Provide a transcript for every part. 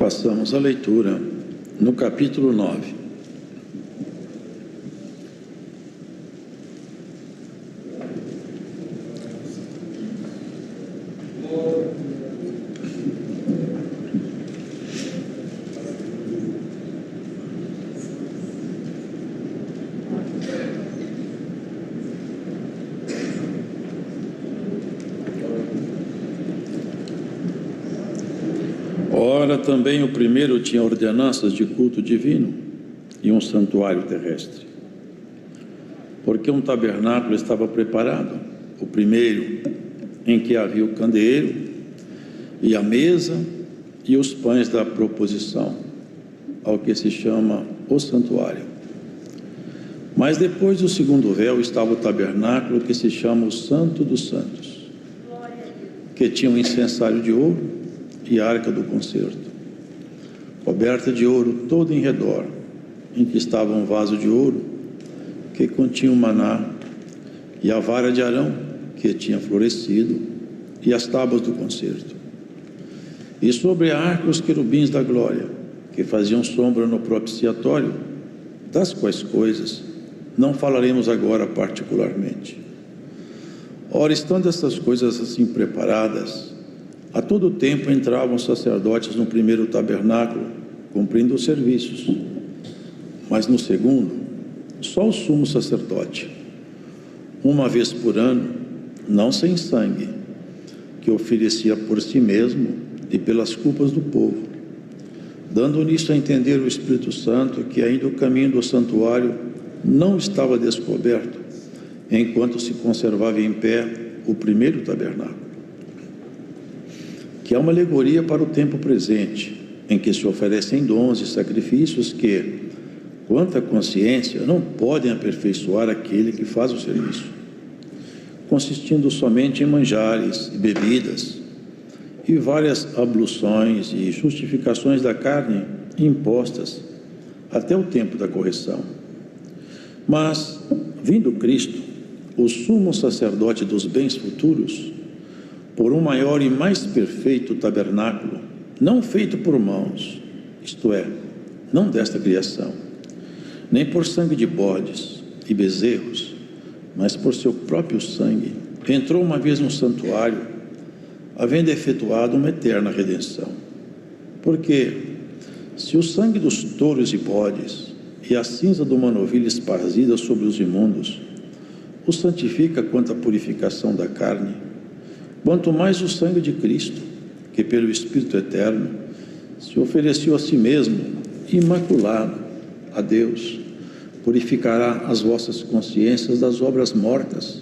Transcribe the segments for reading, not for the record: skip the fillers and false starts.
Passamos a leitura no capítulo 9. Ora, também o primeiro tinha ordenanças de culto divino e um santuário terrestre, porque um tabernáculo estava preparado, o primeiro, em que havia o candeeiro e a mesa e os pães da proposição, ao que se chama o santuário. Mas depois do segundo véu estava o tabernáculo, que se chama o Santo dos Santos, que tinha um incensário de ouro e a arca do concerto, coberta de ouro todo em redor, em que estava um vaso de ouro que continha o maná, e a vara de Arão que tinha florescido, e as tábuas do concerto. E sobre a arca os querubins da glória, que faziam sombra no propiciatório, das quais coisas não falaremos agora particularmente. Ora, estando essas coisas assim preparadas, a todo tempo entravam sacerdotes no primeiro tabernáculo, cumprindo os serviços, mas no segundo, só o sumo sacerdote, uma vez por ano, não sem sangue, que oferecia por si mesmo e pelas culpas do povo, dando nisso a entender o Espírito Santo que ainda o caminho do santuário não estava descoberto, enquanto se conservava em pé o primeiro tabernáculo, que é uma alegoria para o tempo presente, em que se oferecem dons e sacrifícios que, quanto à consciência, não podem aperfeiçoar aquele que faz o serviço, consistindo somente em manjares e bebidas, e várias abluções e justificações da carne impostas até o tempo da correção. Mas, vindo Cristo, o sumo sacerdote dos bens futuros, por um maior e mais perfeito tabernáculo, não feito por mãos, isto é, não desta criação, nem por sangue de bodes e bezerros, mas por seu próprio sangue, entrou uma vez no santuário, havendo efetuado uma eterna redenção. Porque, se o sangue dos touros e bodes e a cinza do manovilho esparzida sobre os imundos o santifica quanto à purificação da carne, quanto mais o sangue de Cristo, que pelo Espírito Eterno se ofereceu a si mesmo, imaculado, a Deus, purificará as vossas consciências das obras mortas,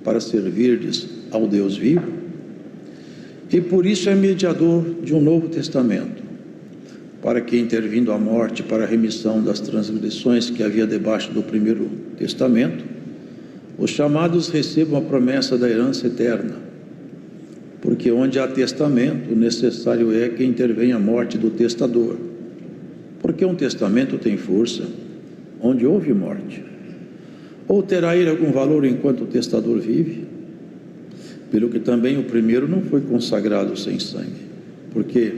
para servirdes ao Deus vivo. E por isso é mediador de um novo testamento, para que, intervindo a morte para a remissão das transgressões que havia debaixo do primeiro testamento, os chamados recebam a promessa da herança eterna. Porque onde há testamento, necessário é que intervenha a morte do testador. Porque um testamento tem força onde houve morte. Ou terá ele algum valor enquanto o testador vive? Pelo que também o primeiro não foi consagrado sem sangue. Porque,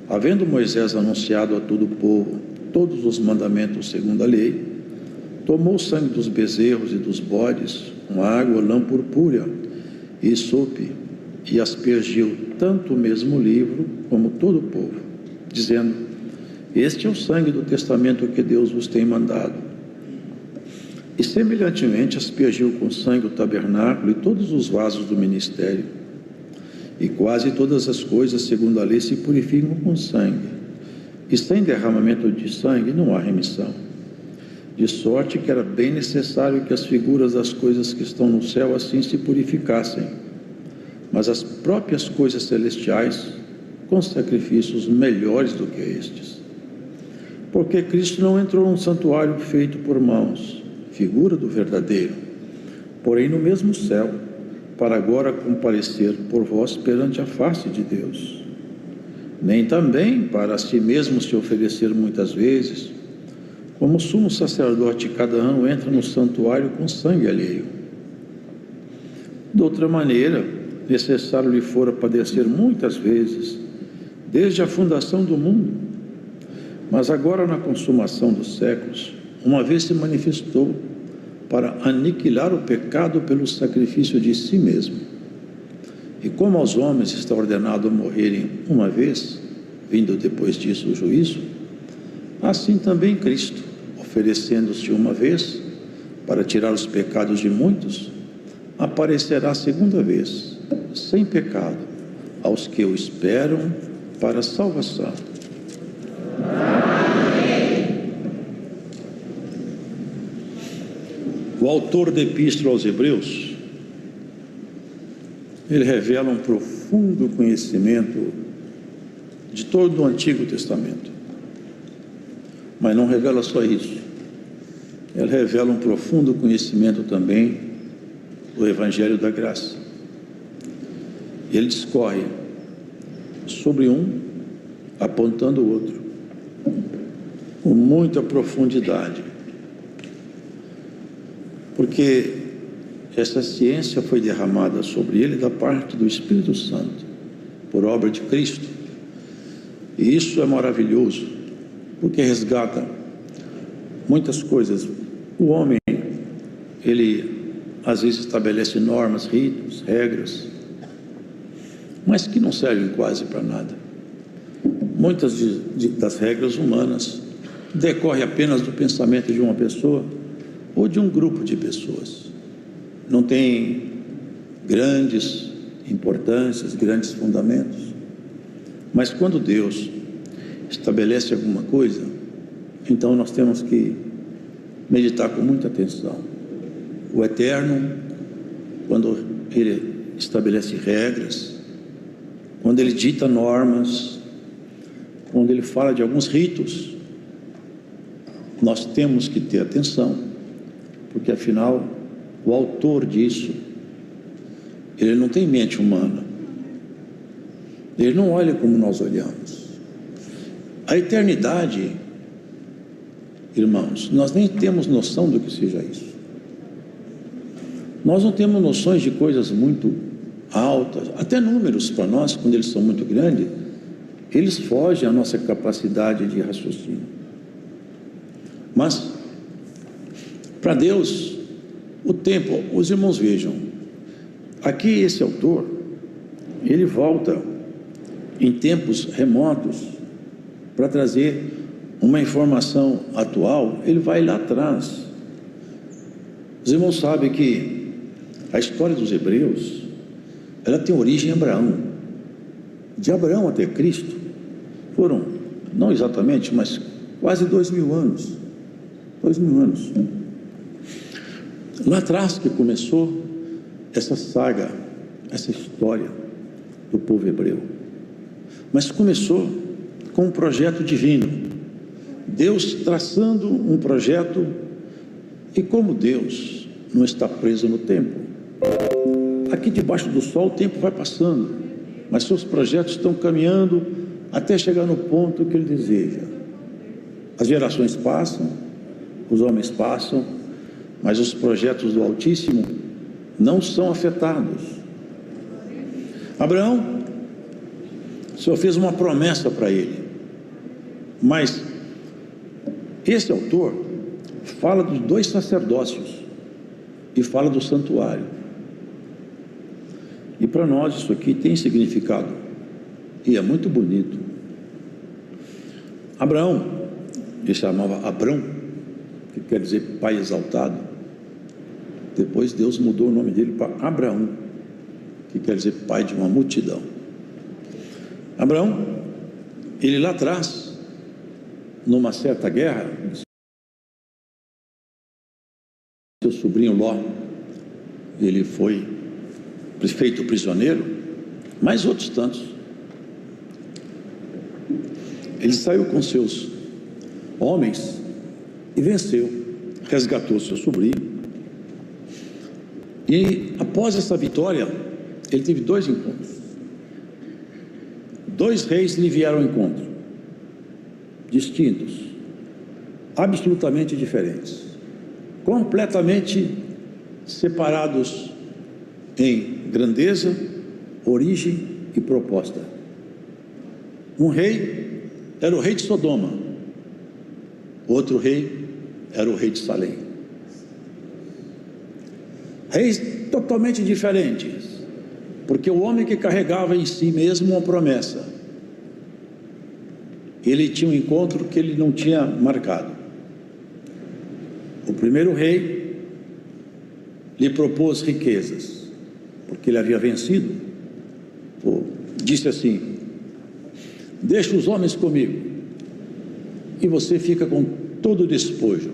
havendo Moisés anunciado a todo o povo todos os mandamentos segundo a lei, tomou o sangue dos bezerros e dos bodes, com água, lã purpúrea e sope, e aspergiu tanto o mesmo livro como todo o povo, dizendo: este é o sangue do testamento que Deus vos tem mandado. E semelhantemente aspergiu com sangue o tabernáculo e todos os vasos do ministério. E quase todas as coisas segundo a lei se purificam com sangue, e sem derramamento de sangue não há remissão. De sorte que era bem necessário que as figuras das coisas que estão no céu assim se purificassem, mas as próprias coisas celestiais com sacrifícios melhores do que estes. Porque Cristo não entrou num santuário feito por mãos, figura do verdadeiro, porém no mesmo céu, para agora comparecer por vós perante a face de Deus. Nem também para si mesmo se oferecer muitas vezes, como sumo sacerdote cada ano entra no santuário com sangue alheio. De outra maneira, necessário lhe fora padecer muitas vezes, desde a fundação do mundo, mas agora na consumação dos séculos, uma vez se manifestou para aniquilar o pecado pelo sacrifício de si mesmo. E como aos homens está ordenado morrerem uma vez, vindo depois disso o juízo, assim também Cristo, oferecendo-se uma vez para tirar os pecados de muitos, aparecerá segunda vez, sem pecado, aos que o esperam para a salvação. O autor da Epístola aos Hebreus, ele revela um profundo conhecimento de todo o Antigo Testamento, mas não revela só isso. Ele revela um profundo conhecimento também do Evangelho da Graça. Ele discorre sobre um, apontando o outro, com muita profundidade, porque essa ciência foi derramada sobre ele da parte do Espírito Santo, por obra de Cristo. E isso é maravilhoso, porque resgata muitas coisas. O homem, ele às vezes estabelece normas, ritos, regras, mas que não servem quase para nada. Muitas das regras humanas decorrem apenas do pensamento de uma pessoa ou de um grupo de pessoas. Não tem grandes importâncias, grandes fundamentos. Mas quando Deus estabelece alguma coisa, então nós temos que meditar com muita atenção. O Eterno, quando Ele estabelece regras, quando Ele dita normas, quando Ele fala de alguns ritos, nós temos que ter atenção, porque afinal o autor disso, ele não tem mente humana, ele não olha como nós olhamos. A eternidade, irmãos, nós nem temos noção do que seja isso. Nós não temos noções de coisas muito altas, até números para nós, quando eles são muito grandes, eles fogem à nossa capacidade de raciocínio. Mas para Deus, o tempo, os irmãos vejam, aqui esse autor, ele volta em tempos remotos para trazer uma informação atual. Ele vai lá atrás. Os irmãos sabem que a história dos hebreus, ela tem origem em Abraão. De Abraão até Cristo foram, não exatamente, mas quase 2000 anos. 2000 anos. Lá atrás que começou essa saga, essa história do povo hebreu. Mas começou com um projeto divino. Deus traçando um projeto, e como Deus não está preso no tempo, aqui debaixo do sol o tempo vai passando, mas seus projetos estão caminhando até chegar no ponto que Ele deseja. As gerações passam, os homens passam, mas os projetos do Altíssimo não são afetados. Abraão, o Senhor fez uma promessa para ele, mas esse autor fala dos 2 sacerdócios e fala do santuário. E para nós isso aqui tem significado, e é muito bonito. Abraão, ele chamava Abrão, que quer dizer pai exaltado. Depois Deus mudou o nome dele para Abraão, que quer dizer pai de uma multidão. Abraão, ele lá atrás, numa certa guerra, seu sobrinho Ló, ele foi feito prisioneiro, mais outros tantos. Ele saiu com seus homens e venceu, resgatou seu sobrinho. E após essa vitória, ele teve 2 encontros. 2 reis lhe vieram ao encontro, distintos, absolutamente diferentes, completamente separados em grandeza, origem e proposta. Um rei era o rei de Sodoma, outro rei era o rei de Salém. Reis totalmente diferentes, porque o homem que carregava em si mesmo uma promessa, ele tinha um encontro que ele não tinha marcado. O primeiro rei lhe propôs riquezas, porque ele havia vencido. Disse assim: deixa os homens comigo, e você fica com todo o despojo,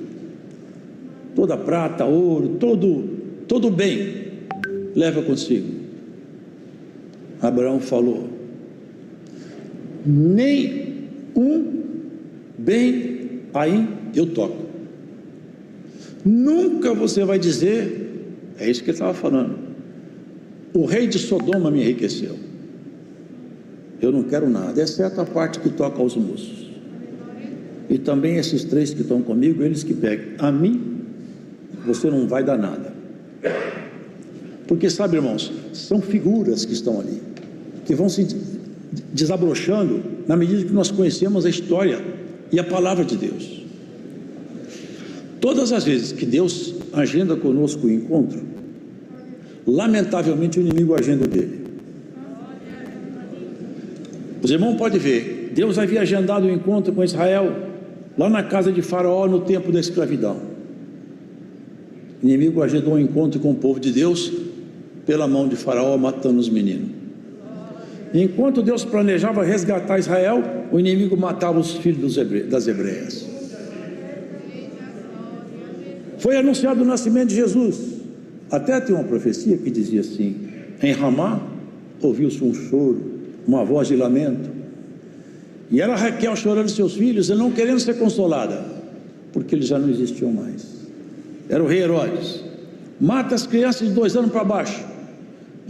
toda prata, ouro, todo bem, leva consigo. Abraão falou: nem um bem aí eu toco. Nunca você vai dizer, é isso que ele estava falando, o rei de Sodoma me enriqueceu. Eu não quero nada, exceto a parte que toca aos moços. E também esses 3 que estão comigo, eles que pegam. A mim, você não vai dar nada. Porque, sabe, irmãos, são figuras que estão ali, que vão se desabrochando na medida que nós conhecemos a história e a palavra de Deus. Todas as vezes que Deus agenda conosco o encontro, lamentavelmente o inimigo agenda dele. Os irmãos podem ver, Deus havia agendado o encontro com Israel lá na casa de Faraó no tempo da escravidão. O inimigo agendou um encontro com o povo de Deus pela mão de Faraó, matando os meninos. Enquanto Deus planejava resgatar Israel, o inimigo matava os filhos das hebreias. Foi anunciado o nascimento de Jesus. Até tem uma profecia que dizia assim: em Ramá ouviu-se um choro, uma voz de lamento, e era Raquel chorando seus filhos e não querendo ser consolada, porque eles já não existiam mais. Era o rei Herodes. Mata as crianças de 2 anos para baixo.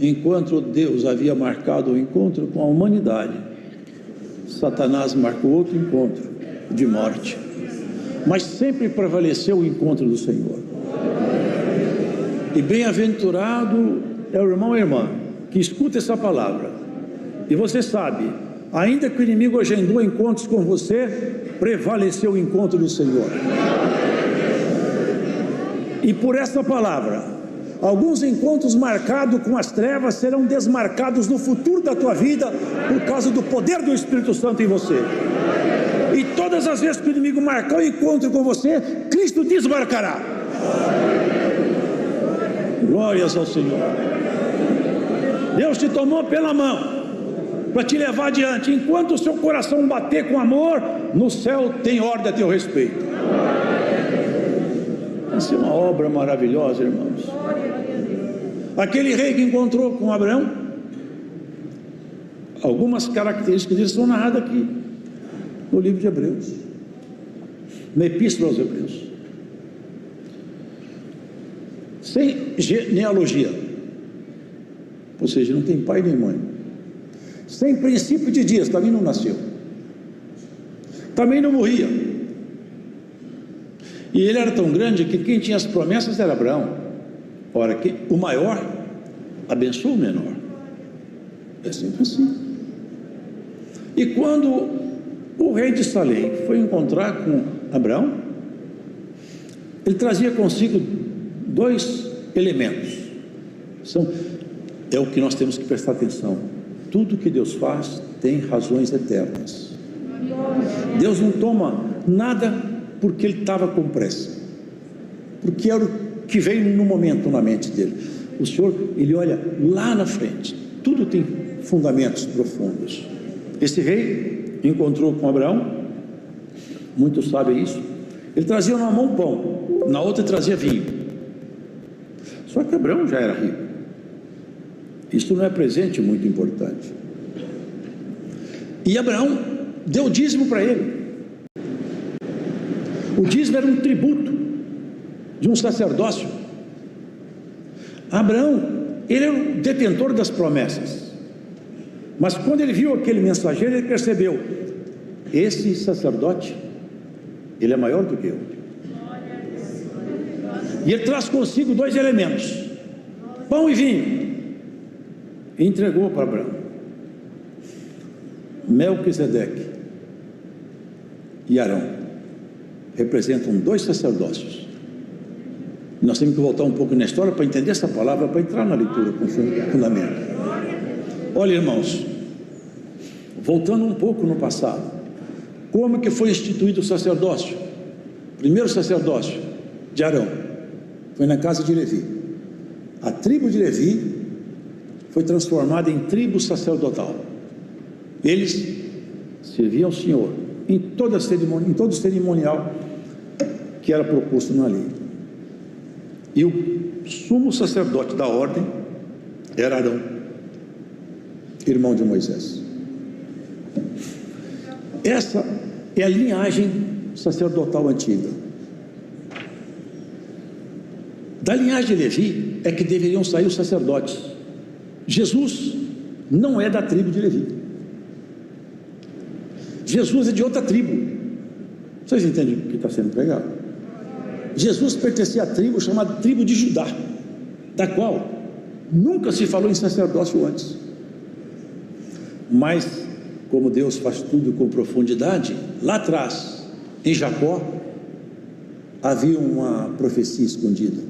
Enquanto Deus havia marcado o encontro com a humanidade, Satanás marcou outro encontro de morte, mas sempre prevaleceu o encontro do Senhor. E bem-aventurado é o irmão e a irmã que escuta essa palavra. E você sabe, ainda que o inimigo agendou encontros com você, prevaleceu o encontro do Senhor. E por essa palavra, alguns encontros marcados com as trevas serão desmarcados no futuro da tua vida, por causa do poder do Espírito Santo em você. E todas as vezes que o inimigo marcar o encontro com você, Cristo desmarcará. Glórias ao Senhor. Deus te tomou pela mão para te levar adiante. Enquanto o seu coração bater com amor, no céu tem ordem a teu respeito. Essa é uma obra maravilhosa, irmãos. Aquele rei que encontrou com Abraão, algumas características dele são narradas aqui no livro de Hebreus, na Epístola aos Hebreus. Sem genealogia, ou seja, não tem pai nem mãe. Sem princípio de dias, também não nasceu, também não morria. E ele era tão grande que quem tinha as promessas era Abraão. Ora, que o maior abençoa o menor. É sempre assim. E quando o rei de Salém foi encontrar com Abraão, ele trazia consigo 2 elementos. É o que nós temos que prestar atenção. Tudo que Deus faz tem razões eternas. Deus não toma nada porque ele estava com pressa, porque era o que veio no momento na mente dele. O Senhor, ele olha lá na frente, tudo tem fundamentos profundos. Esse rei encontrou com Abraão, muitos sabem isso. Ele trazia numa mão pão, na outra ele trazia vinho. Só que Abraão já era rico. Isso não é presente muito importante. E Abraão deu o dízimo para ele. O dízimo era um tributo de um sacerdócio. Abraão, ele era o detentor das promessas. Mas quando ele viu aquele mensageiro, ele percebeu: esse sacerdote, ele é maior do que eu. E ele traz consigo 2 elementos: pão e vinho. E entregou para Abraão. Melquisedeque e Arão representam dois sacerdócios. Nós temos que voltar um pouco na história para entender essa palavra, para entrar na leitura com fundamento. Olha, irmãos, voltando um pouco no passado, como que foi instituído o sacerdócio? Primeiro sacerdócio de Arão foi na casa de Levi. A tribo de Levi foi transformada em tribo sacerdotal. Eles serviam ao Senhor em toda a cerimônia, em todo o cerimonial que era proposto na lei. E o sumo sacerdote da ordem era Arão, irmão de Moisés. Essa é a linhagem sacerdotal antiga. Da linhagem de Levi é que deveriam sair os sacerdotes. Jesus não é da tribo de Levi. Jesus é de outra tribo. Vocês entendem o que está sendo pregado? Jesus pertencia à tribo chamada tribo de Judá, da qual nunca se falou em sacerdócio antes. Mas, como Deus faz tudo com profundidade, lá atrás, em Jacó, havia uma profecia escondida.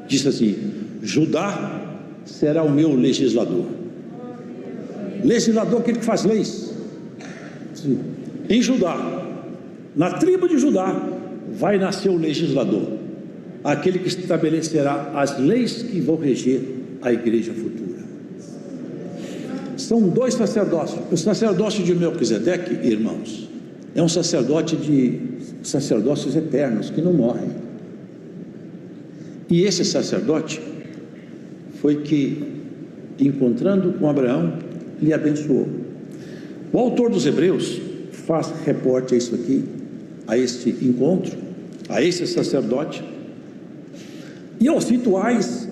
Disse assim: Judá será o meu legislador. Legislador, aquele que faz leis. Sim. Em Judá, na tribo de Judá, vai nascer o legislador, aquele que estabelecerá as leis que vão reger a igreja futura. São dois sacerdócios. O sacerdócio de Melquisedeque, irmãos, é um sacerdote de sacerdócios eternos que não morrem. E esse sacerdote foi que, encontrando com Abraão, lhe abençoou. O autor dos Hebreus faz reporte a isso aqui, a este encontro, a esse sacerdote, e aos rituais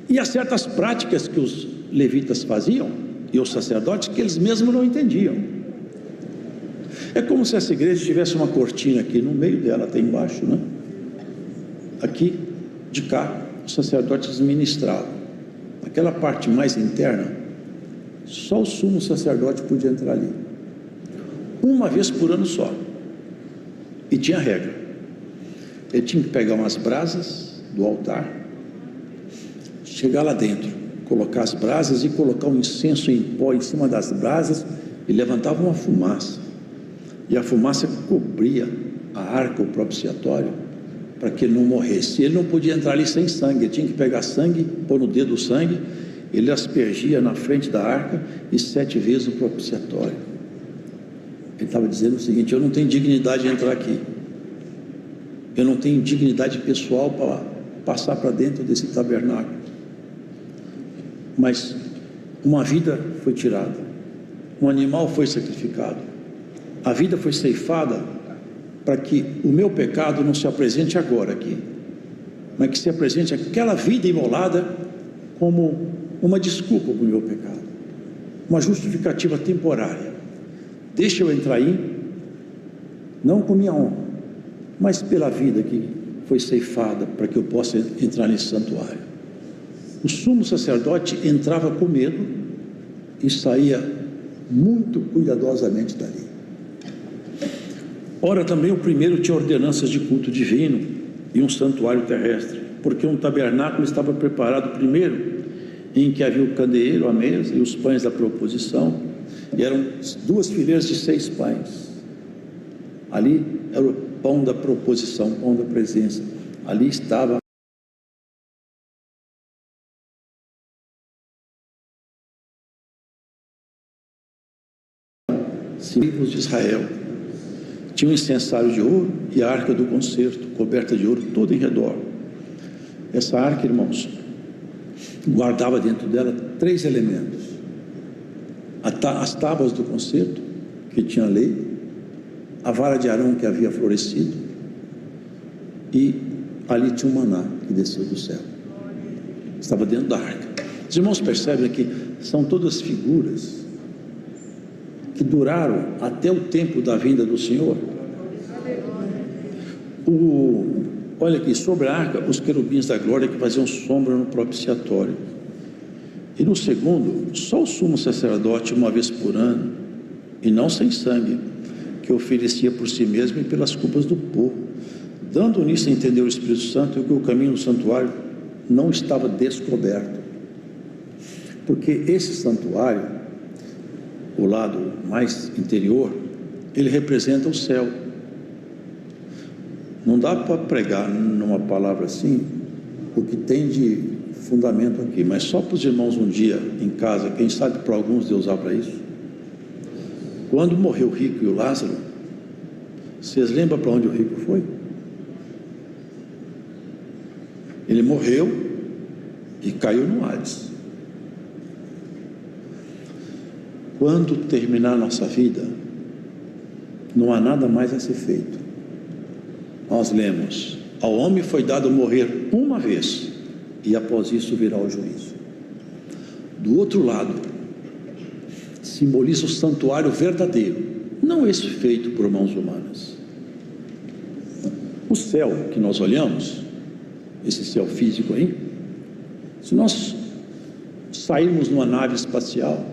e a certas práticas que os levitas faziam, e os sacerdotes, que eles mesmos não entendiam. É como se essa igreja tivesse uma cortina aqui no meio dela, até embaixo, né? Aqui, de cá, os sacerdotes ministravam. Aquela parte mais interna, só o sumo sacerdote podia entrar ali, uma vez por ano só. E tinha regra: ele tinha que pegar umas brasas do altar, chegar lá dentro, colocar as brasas e colocar um incenso em pó em cima das brasas, e levantava uma fumaça, e a fumaça cobria a arca, o propiciatório, para que ele não morresse. Ele não podia entrar ali sem sangue, ele tinha que pegar sangue, pôr no dedo o sangue, ele aspergia na frente da arca e 7 vezes no propiciatório. Ele estava dizendo o seguinte: eu não tenho dignidade de entrar aqui, eu não tenho dignidade pessoal para passar para dentro desse tabernáculo, mas uma vida foi tirada, um animal foi sacrificado, a vida foi ceifada, para que o meu pecado não se apresente agora aqui, mas que se apresente aquela vida imolada como uma desculpa para o meu pecado, uma justificativa temporária. Deixa eu entrar aí, não com minha honra, mas pela vida que foi ceifada, para que eu possa entrar nesse santuário. O sumo sacerdote entrava com medo e saía muito cuidadosamente dali. Ora, também o primeiro tinha ordenanças de culto divino e um santuário terrestre, porque um tabernáculo estava preparado primeiro, em que havia o candeeiro, a mesa e os pães da proposição, e eram 2 fileiras de 6 pães. Ali era o pão da proposição, o pão da presença. Ali estava tribos de Israel. Tinha um incensário de ouro e a arca do concerto, coberta de ouro, toda em redor. Essa arca, irmãos, guardava dentro dela 3 elementos: as tábuas do concerto, que tinha a lei, a vara de Arão que havia florescido, e ali tinha um maná que desceu do céu, estava dentro da arca. Os irmãos percebem que são todas figuras que duraram até o tempo da vinda do Senhor. Olha aqui, sobre a arca, os querubins da glória que faziam sombra no propiciatório. E no segundo, só o sumo sacerdote, uma vez por ano, e não sem sangue, que oferecia por si mesmo e pelas culpas do povo, dando nisso a entender o Espírito Santo que o caminho do santuário não estava descoberto, porque esse santuário, o lado mais interior, ele representa o céu. Não dá para pregar numa palavra assim o que tem de fundamento aqui, mas só para os irmãos um dia em casa, quem sabe para alguns Deus usar para isso. Quando morreu o rico e o Lázaro, vocês lembram para onde o rico foi? Ele morreu e caiu no Hades. Quando terminar a nossa vida, não há nada mais a ser feito. Nós lemos: ao homem foi dado morrer uma vez, e após isso virá o juízo. Do outro lado, simboliza o santuário verdadeiro, não esse feito por mãos humanas. O céu que nós olhamos, esse céu físico aí, se nós sairmos numa nave espacial,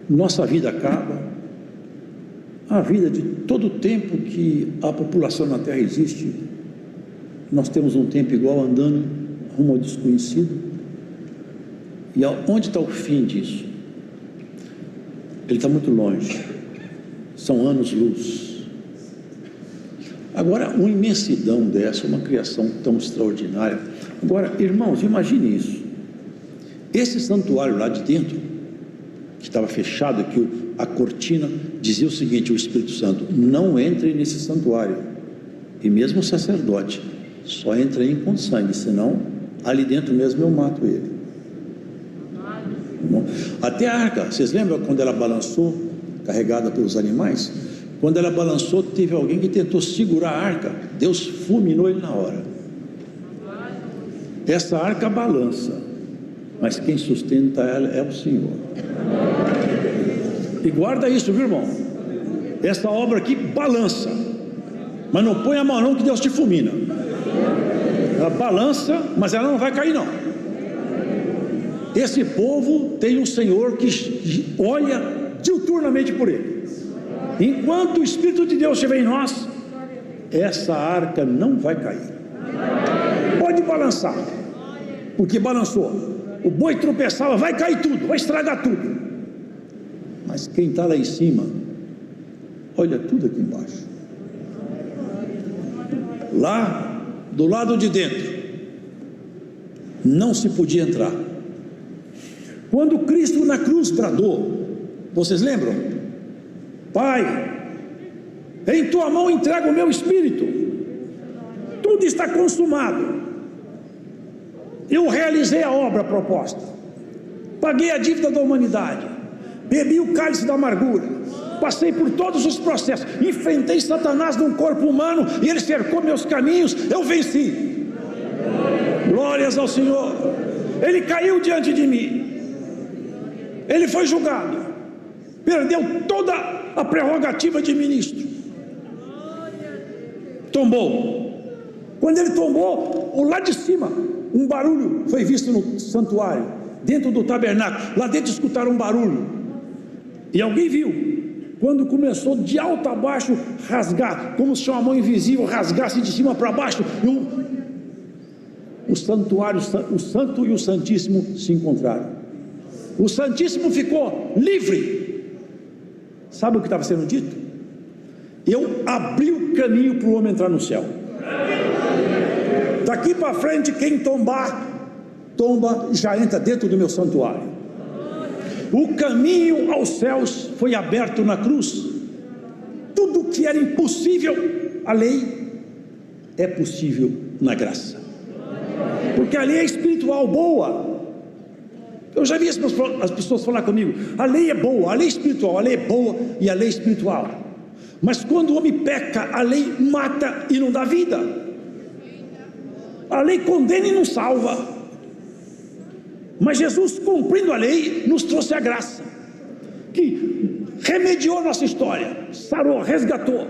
nossa vida acaba, a vida de todo o tempo que a população na Terra existe, nós temos um tempo igual andando rumo ao desconhecido. E onde está o fim disso? Ele está muito longe, são anos-luz. Agora, uma imensidão dessa, uma criação tão extraordinária. Agora, irmãos, imagine isso. Esse santuário lá de dentro, que estava fechado, que a cortina dizia o seguinte: o Espírito Santo, não entre nesse santuário. E mesmo o sacerdote, só entra aí com sangue, senão ali dentro mesmo eu mato ele. Até a arca, vocês lembram quando ela balançou, carregada pelos animais? Quando ela balançou, teve alguém que tentou segurar a arca, Deus fulminou ele na hora. Essa arca balança, mas quem sustenta ela é o Senhor. E guarda isso, viu, irmão? Essa obra aqui balança, mas não põe a mão não, que Deus te fulmina. Ela balança, mas ela não vai cair não. Esse povo tem um Senhor que olha diuturnamente por ele. Enquanto o Espírito de Deus estiver em nós, essa arca não vai cair. Pode balançar, porque balançou. O boi tropeçava, vai cair tudo, vai estragar tudo. Mas quem está lá em cima, olha tudo aqui embaixo. Lá, do lado de dentro, não se podia entrar. Quando Cristo na cruz bradou, vocês lembram? Pai, em tua mão entrego o meu espírito, tudo está consumado. Eu realizei a obra proposta, paguei a dívida da humanidade, bebi o cálice da amargura, passei por todos os processos, enfrentei Satanás num corpo humano e ele cercou meus caminhos, eu venci. Glórias ao Senhor. Ele caiu diante de mim, ele foi julgado, perdeu toda a prerrogativa de ministro, tombou. Quando ele tombou, lá de cima, um barulho foi visto no santuário, dentro do tabernáculo. Lá dentro escutaram um barulho, e alguém viu, quando começou de alto a baixo rasgar, como se uma mão invisível rasgasse de cima para baixo, o santuário, o santo e o santíssimo se encontraram. O santíssimo ficou livre. Sabe o que estava sendo dito? Eu abri o caminho para o homem entrar no céu. Daqui para frente, quem tombar, tomba e já entra dentro do meu santuário. O caminho aos céus foi aberto na cruz. Tudo que era impossível à lei é possível na graça, porque a lei é espiritual boa. Eu já vi as pessoas falar comigo: a lei é boa, a lei é espiritual, a lei é boa e a lei é espiritual. Mas quando o homem peca, a lei mata e não dá vida. A lei condena e não salva. Mas Jesus, cumprindo a lei, nos trouxe a graça, que remediou nossa história, sarou, resgatou.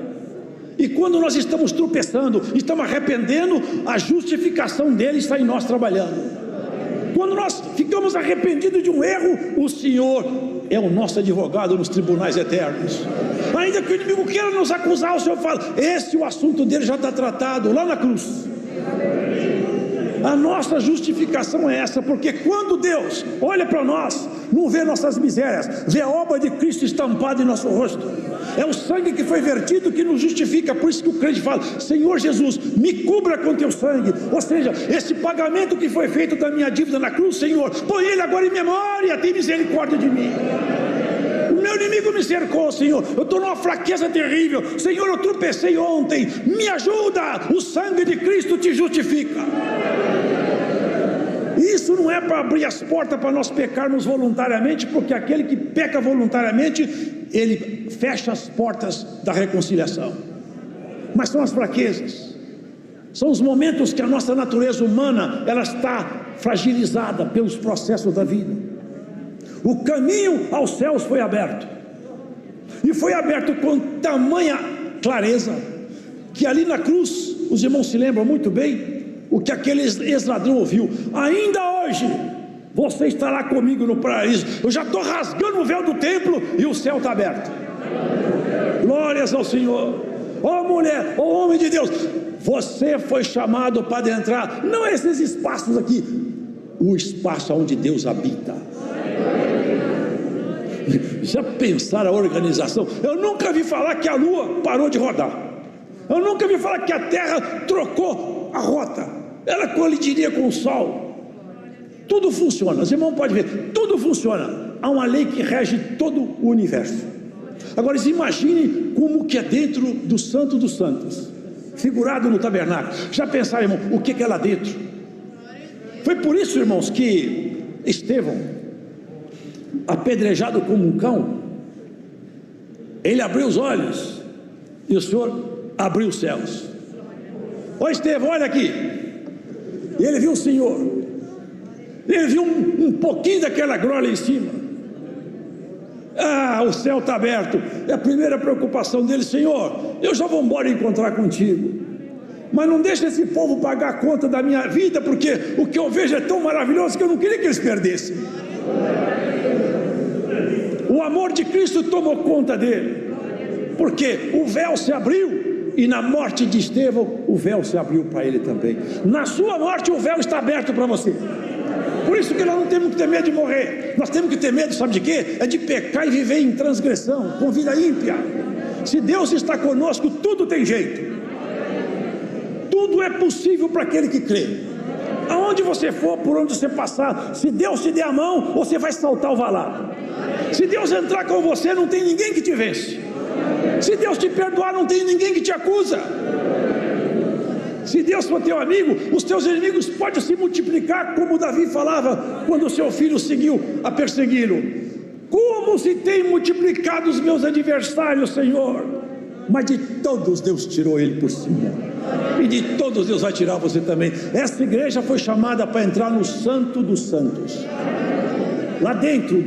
E quando nós estamos tropeçando, estamos arrependendo, a justificação dele está em nós trabalhando. Quando nós ficamos arrependidos de um erro, o Senhor é o nosso advogado nos tribunais eternos. Ainda que o inimigo queira nos acusar, o Senhor fala: o assunto dele já está tratado lá na cruz. A nossa justificação é essa, porque quando Deus olha para nós, não vê nossas misérias, vê a obra de Cristo estampada em nosso rosto. É o sangue que foi vertido que nos justifica. Por isso que o crente fala: Senhor Jesus, me cubra com teu sangue. Ou seja, esse pagamento que foi feito da minha dívida na cruz, Senhor, põe ele agora em memória, tem misericórdia de mim. O meu inimigo me cercou, Senhor, eu estou numa fraqueza terrível, Senhor, eu tropecei ontem, me ajuda. O sangue de Cristo te justifica. Isso não é para abrir as portas para nós pecarmos voluntariamente, porque aquele que peca voluntariamente, ele fecha as portas da reconciliação. Mas são as fraquezas, são os momentos que a nossa natureza humana, ela está fragilizada pelos processos da vida. O caminho aos céus foi aberto, e foi aberto com tamanha clareza, que ali na cruz, os irmãos se lembram muito bem o que aquele ex-ladrão ouviu: ainda hoje você estará comigo no paraíso. Eu já estou rasgando o véu do templo e o céu está aberto. Glórias ao Senhor. Ó mulher, ó homem de Deus, você foi chamado para entrar, não esses espaços aqui, o espaço onde Deus habita. Já pensaram a organização? Eu nunca vi falar que a lua parou de rodar, eu nunca vi falar que a terra trocou a rota, ela colidiria com o sol. Tudo funciona, os irmãos podem ver, tudo funciona. Há uma lei que rege todo o universo. Agora imagine como que é dentro do Santo dos Santos, figurado no tabernáculo. Já pensaram, irmão, o que é lá dentro? Foi por isso, irmãos, que Estevão, apedrejado como um cão, ele abriu os olhos e o Senhor abriu os céus. Ô Estevão, olha aqui. E ele viu o Senhor, ele viu um pouquinho daquela glória em cima. O céu está aberto. É a primeira preocupação dele: Senhor, eu já vou embora encontrar contigo, mas não deixa esse povo pagar a conta da minha vida, porque o que eu vejo é tão maravilhoso que eu não queria que eles perdessem. O amor de Cristo tomou conta dele, porque o véu se abriu, e na morte de Estevão o véu se abriu para ele também. Na sua morte o véu está aberto para você. Por isso que nós não temos que ter medo de morrer. Nós temos que ter medo, sabe de quê? É de pecar e viver em transgressão, com vida ímpia. Se Deus está conosco, tudo tem jeito. Tudo é possível para aquele que crê. Aonde você for, por onde você passar, se Deus te der a mão, você vai saltar o valado. Se Deus entrar com você, não tem ninguém que te vence. Se Deus te perdoar, não tem ninguém que te acusa. Se Deus for teu amigo, os teus inimigos podem se multiplicar, como Davi falava quando o seu filho seguiu a persegui-lo: como se tem multiplicado os meus adversários, Senhor. Mas de todos Deus tirou ele por cima, e de todos Deus vai tirar você também. Essa igreja foi chamada para entrar no Santo dos Santos. Lá dentro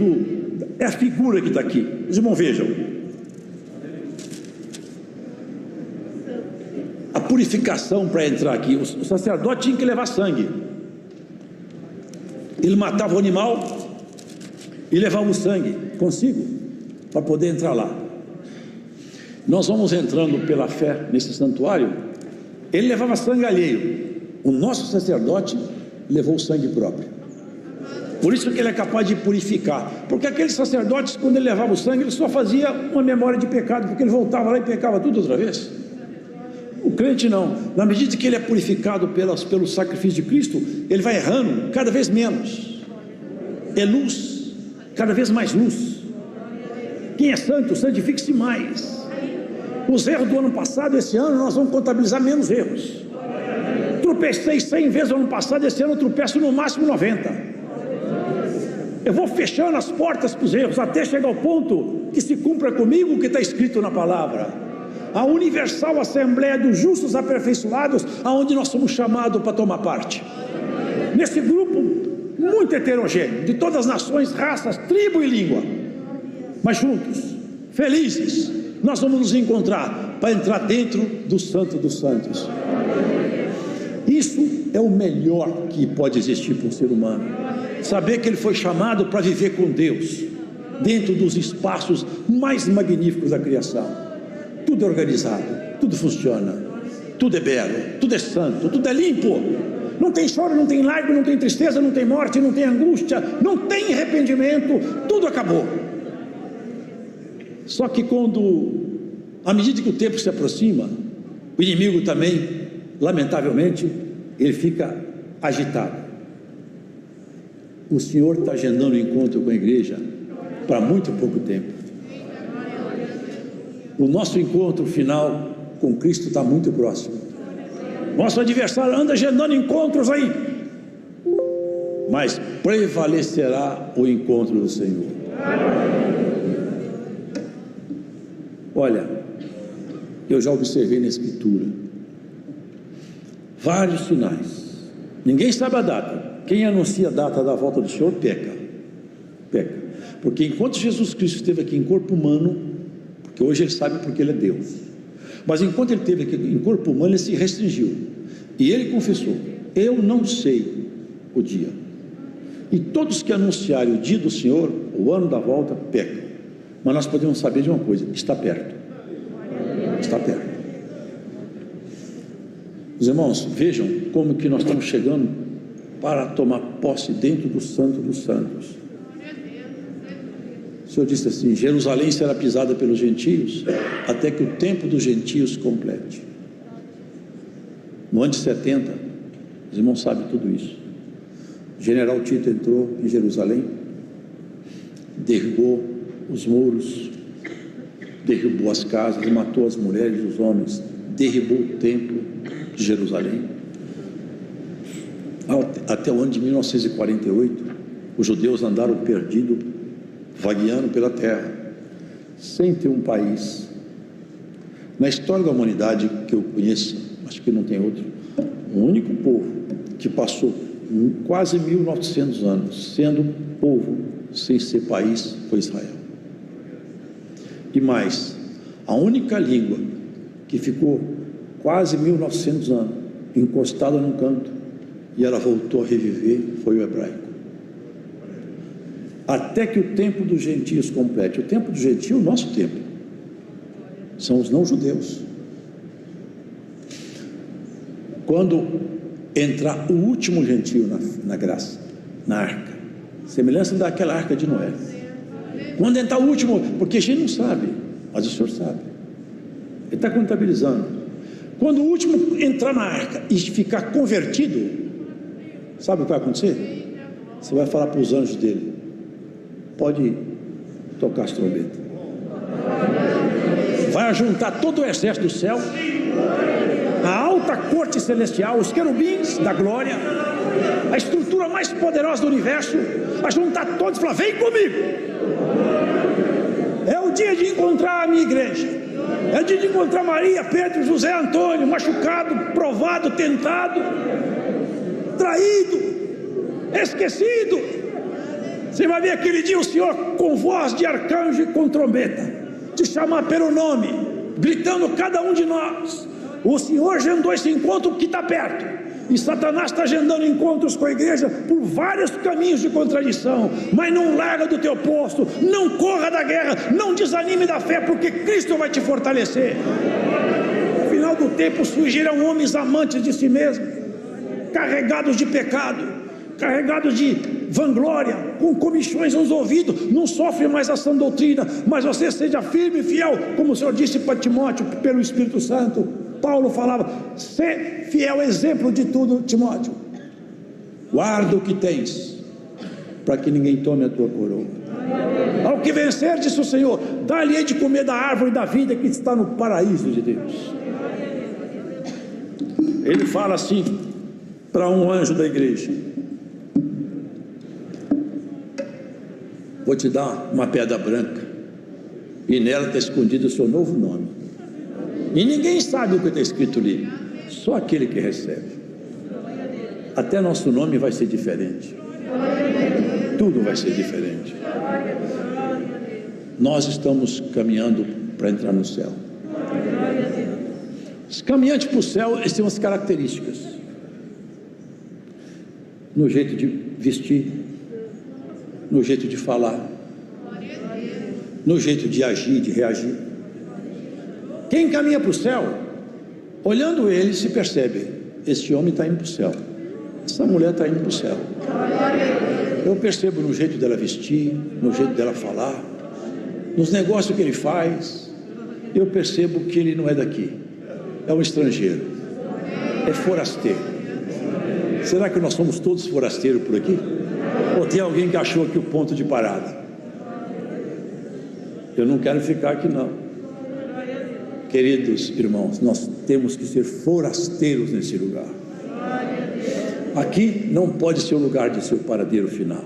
é a figura que está aqui. Os irmãos vejam, a purificação para entrar aqui. O sacerdote tinha que levar sangue. Ele matava o animal e levava o sangue consigo para poder entrar lá. Nós vamos entrando pela fé nesse santuário. Ele levava sangue alheio, o nosso sacerdote levou o sangue próprio. Por isso que ele é capaz de purificar, porque aqueles sacerdotes, quando ele levava o sangue, ele só fazia uma memória de pecado, porque ele voltava lá e pecava tudo outra vez. O crente não. Na medida que ele é purificado pelo sacrifício de Cristo, ele vai errando cada vez menos. É luz, cada vez mais luz. Quem é santo, santifique-se mais. Os erros do ano passado, esse ano nós vamos contabilizar menos erros. Tropecei 100 vezes no ano passado, esse ano eu tropeço no máximo 90. Eu vou fechando as portas para os erros, até chegar ao ponto que se cumpra comigo o que está escrito na palavra. A universal assembleia dos justos aperfeiçoados, aonde nós somos chamados para tomar parte. Nesse grupo muito heterogêneo, de todas as nações, raças, tribo e língua, mas juntos, felizes, nós vamos nos encontrar para entrar dentro do Santo dos Santos. Isso é o melhor que pode existir para um ser humano. Saber que ele foi chamado para viver com Deus. dentro dos espaços mais magníficos da criação. Tudo é organizado, tudo funciona, tudo é belo, tudo é santo, tudo é limpo. Não tem choro, não tem lágrima, não tem tristeza, não tem morte, não tem angústia, não tem arrependimento, tudo acabou. Só que à medida que o tempo se aproxima, o inimigo também, lamentavelmente, ele fica agitado. O Senhor está agendando um encontro com a igreja para muito pouco tempo. O nosso encontro final com Cristo está muito próximo. Nosso adversário anda agendando encontros aí, mas prevalecerá o encontro do Senhor. Olha, eu já observei na Escritura vários sinais. Ninguém sabe a data. Quem anuncia a data da volta do Senhor peca. Porque enquanto Jesus Cristo esteve aqui em corpo humano, porque hoje ele sabe porque ele é Deus, mas enquanto ele esteve aqui em corpo humano, ele se restringiu, e ele confessou: eu não sei o dia. E todos que anunciarem o dia do Senhor, o ano da volta, pecam. Mas nós podemos saber de uma coisa: está perto. Está perto. Os irmãos, vejam como que nós estamos chegando para tomar posse dentro do Santo dos Santos. O Senhor disse assim: Jerusalém será pisada pelos gentios, até que o tempo dos gentios complete. No ano de 70, os irmãos sabem tudo isso. O general Tito entrou em Jerusalém, derrubou os muros, derrubou as casas, matou as mulheres e os homens, derrubou o templo de Jerusalém. Até o ano de 1948, os judeus andaram perdidos, vagueando pela terra, sem ter um país. Na história da humanidade que eu conheço, acho que não tem outro, o único povo que passou quase 1900 anos sendo povo sem ser país foi Israel. E mais, a única língua que ficou quase 1900 anos encostada num canto e ela voltou a reviver foi o hebraico. Até que o tempo dos gentios complete. O tempo do gentio é o nosso tempo, são os não judeus. Quando entrar o último gentio na graça, na arca, semelhança daquela arca de Noé, quando entrar o último, porque a gente não sabe, mas o Senhor sabe, ele está contabilizando. Quando o último entrar na arca e ficar convertido, sabe o que vai acontecer? Você vai falar para os anjos dele: pode tocar as trombetas. Vai juntar todo o exército do céu, a alta corte celestial, os querubins da glória, a estrutura mais poderosa do universo, vai juntar todos e falar: vem comigo. É o dia de encontrar a minha igreja, é o dia de encontrar Maria, Pedro, José, Antônio, machucado, provado, tentado, traído, esquecido. Você vai ver aquele dia o Senhor com voz de arcanjo e com trombeta, te chamar pelo nome, gritando cada um de nós. O Senhor agendou esse encontro que está perto, e Satanás está agendando encontros com a igreja por vários caminhos de contradição. Mas não larga do teu posto, não corra da guerra, não desanime da fé, porque Cristo vai te fortalecer. No final do tempo surgirão homens amantes de si mesmos, carregados de pecado, carregados de vanglória, com comichões nos ouvidos, não sofre mais a sã doutrina. Mas você seja firme e fiel, como o Senhor disse para Timóteo pelo Espírito Santo. Paulo falava: ser fiel, exemplo de tudo, Timóteo. Guarda o que tens, para que ninguém tome a tua coroa. Ao que vencer, disse o Senhor, dá-lhe de comer da árvore da vida que está no paraíso de Deus. Ele fala assim para um anjo da igreja: vou te dar uma pedra branca, e nela está escondido o seu novo nome. E ninguém sabe o que está escrito ali, só aquele que recebe. Até nosso nome vai ser diferente, tudo vai ser diferente. Nós estamos caminhando para entrar no céu. Os caminhantes para o céu, eles têm umas características: no jeito de vestir, no jeito de falar, no jeito de agir, de reagir. Quem caminha para o céu, olhando ele, se percebe: este homem está indo para o céu, essa mulher está indo para o céu. Eu percebo no jeito dela vestir, no jeito dela falar, nos negócios que ele faz. Eu percebo que ele não é daqui, é um estrangeiro, é forasteiro. Será que nós somos todos forasteiros por aqui? Ou tem alguém que achou aqui o ponto de parada? Eu não quero ficar aqui não. Queridos irmãos, nós temos que ser forasteiros nesse lugar. Aqui não pode ser o lugar de seu paradeiro final.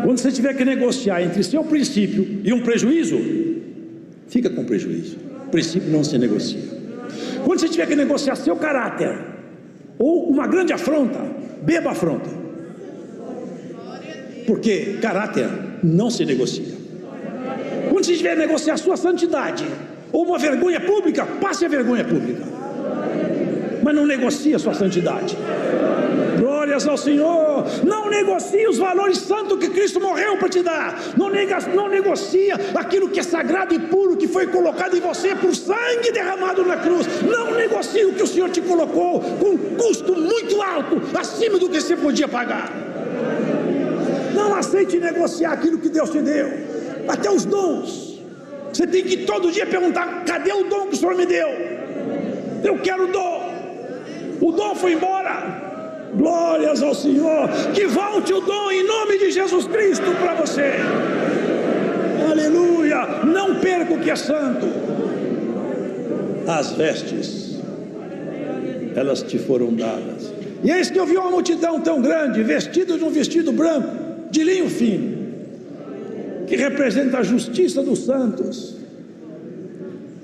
Quando você tiver que negociar entre seu princípio e um prejuízo, fica com prejuízo. O princípio não se negocia. Quando você tiver que negociar seu caráter ou uma grande afronta, beba a afronta, porque caráter não se negocia. Quando você tiver que negociar sua santidade ou uma vergonha pública, passe a vergonha pública, mas não negocie a sua santidade. Glórias ao Senhor. Não negocie os valores santos que Cristo morreu para te dar. Não negocia aquilo que é sagrado e puro, que foi colocado em você por sangue derramado na cruz. Não negocie o que o Senhor te colocou com um custo muito alto, acima do que você podia pagar. Não aceite negociar aquilo que Deus te deu. Até os dons. Você tem que todo dia perguntar: cadê o dom que o Senhor me deu? Eu quero o dom. O dom foi embora. Glórias ao Senhor. Que volte o dom em nome de Jesus Cristo para você. Aleluia. Não perca o que é santo. As vestes, elas te foram dadas. E eis que eu vi uma multidão tão grande, vestida de um vestido branco, de linho fino, que representa a justiça dos santos.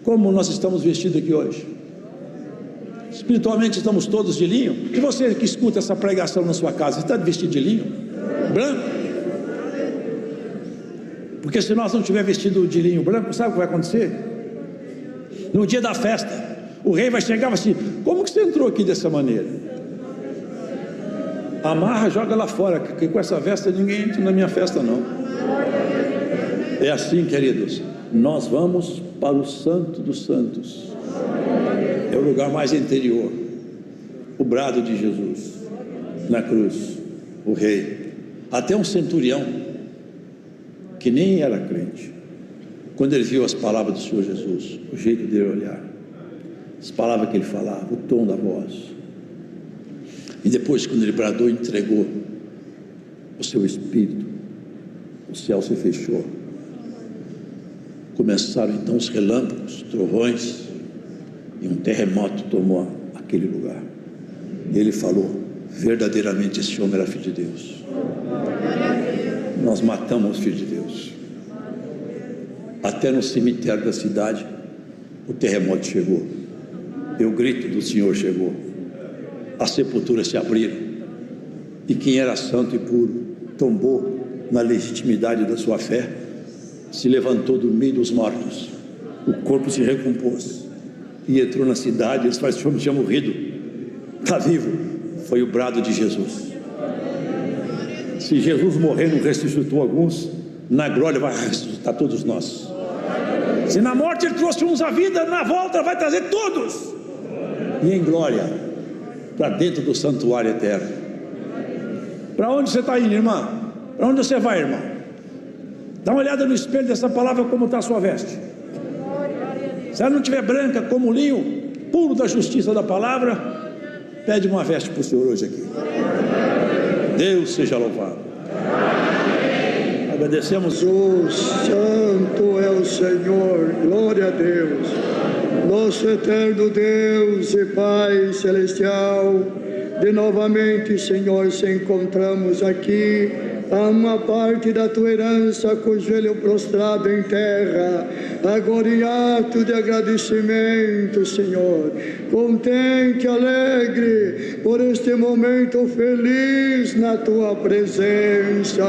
Como nós estamos vestidos aqui hoje? Espiritualmente estamos todos de linho. E você que escuta essa pregação na sua casa, está vestido de linho? Branco? Porque se nós não tiver vestido de linho branco, sabe o que vai acontecer? No dia da festa, o rei vai chegar e vai assim: como que você entrou aqui dessa maneira? Amarra, joga lá fora, que com essa veste ninguém entra na minha festa não. É assim, queridos, nós vamos para o Santo dos Santos. É o lugar mais interior. O brado de Jesus na cruz, o rei. Até um centurião que nem era crente, quando ele viu as palavras do Senhor Jesus, o jeito dele olhar, as palavras que ele falava, o tom da voz, e depois quando ele bradou, entregou o seu espírito, o céu se fechou. Começaram então os relâmpagos, trovões, e um terremoto tomou aquele lugar. E ele falou: verdadeiramente esse homem era filho de Deus. Nós matamos o filho de Deus. Até no cemitério da cidade o terremoto chegou, e o grito do Senhor chegou. As sepulturas se abriram, e quem era santo e puro tombou na legitimidade da sua fé, se levantou do meio dos mortos, o corpo se recompôs e entrou na cidade. Eles falaram: esse homem tinha morrido, está vivo. Foi o brado de Jesus. Se Jesus morrer não ressuscitou alguns, na glória vai ressuscitar todos nós. Se na morte ele trouxe uns à vida, na volta vai trazer todos, e em glória, para dentro do santuário eterno. Para onde você está indo, irmã? Para onde você vai, irmão? Dá uma olhada no espelho dessa palavra, como está a sua veste. Se ela não estiver branca como linho puro da justiça da palavra, pede uma veste para o Senhor hoje aqui. Deus seja louvado. Agradecemos. Santo é o Senhor, glória a Deus, nosso eterno Deus e Pai celestial. De novamente, Senhor, se encontramos aqui a uma parte da tua herança, com o joelho prostrado em terra, agora em ato de agradecimento, Senhor, contente, alegre por este momento feliz na tua presença.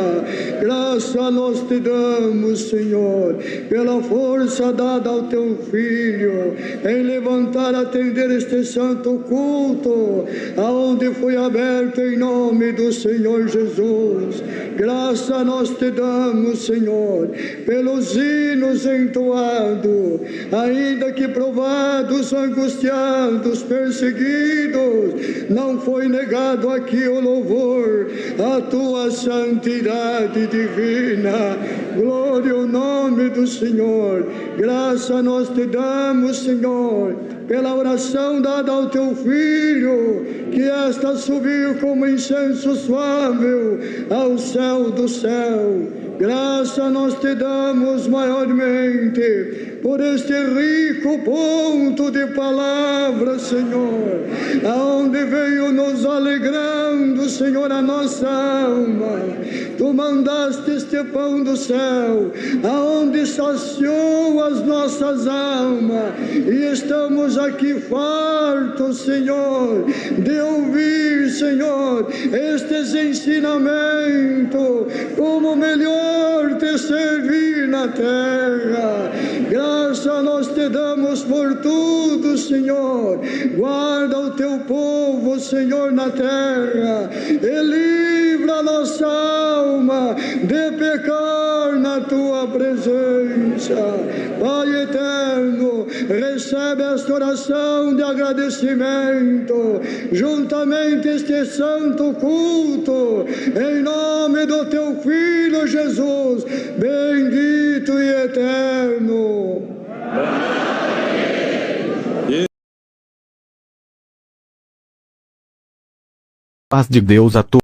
Graça nós te damos, Senhor, pela força dada ao teu Filho em levantar, atender este santo culto, aonde foi aberto em nome do Senhor Jesus. Graça nós te damos, Senhor, pelos hinos entoados, ainda que provados, angustiados, perseguidos, não foi negado aqui o louvor à tua santidade divina. Glória ao nome do Senhor. Graça nós te damos, Senhor, pela oração dada ao teu Filho, que esta subiu como incenso suave ao céu do céu. Graça nós te damos maiormente por este rico ponto de palavra, Senhor, aonde veio nos alegrando, Senhor, a nossa alma. Tu mandaste este pão do céu, aonde saciou as nossas almas, e estamos aqui fartos, Senhor, de ouvir, Senhor, estes ensinamentos, como melhor te servir na terra. Graça nós te damos por tudo, Senhor. Guarda o teu povo, Senhor, na terra, e livra a nossa alma de pecar na tua presença. Pai eterno, recebe esta oração de agradecimento, juntamente este santo culto, em nome do teu Filho Jesus, bendito e eterno. Paz de Deus a todos.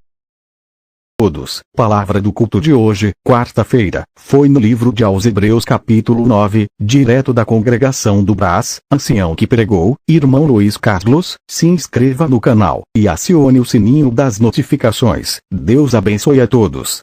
Palavra do culto de hoje, quarta-feira, foi no livro de aos Hebreus capítulo 9, direto da congregação do Brás, ancião que pregou, irmão Luiz Carlos. Se inscreva no canal e acione o sininho das notificações. Deus abençoe a todos.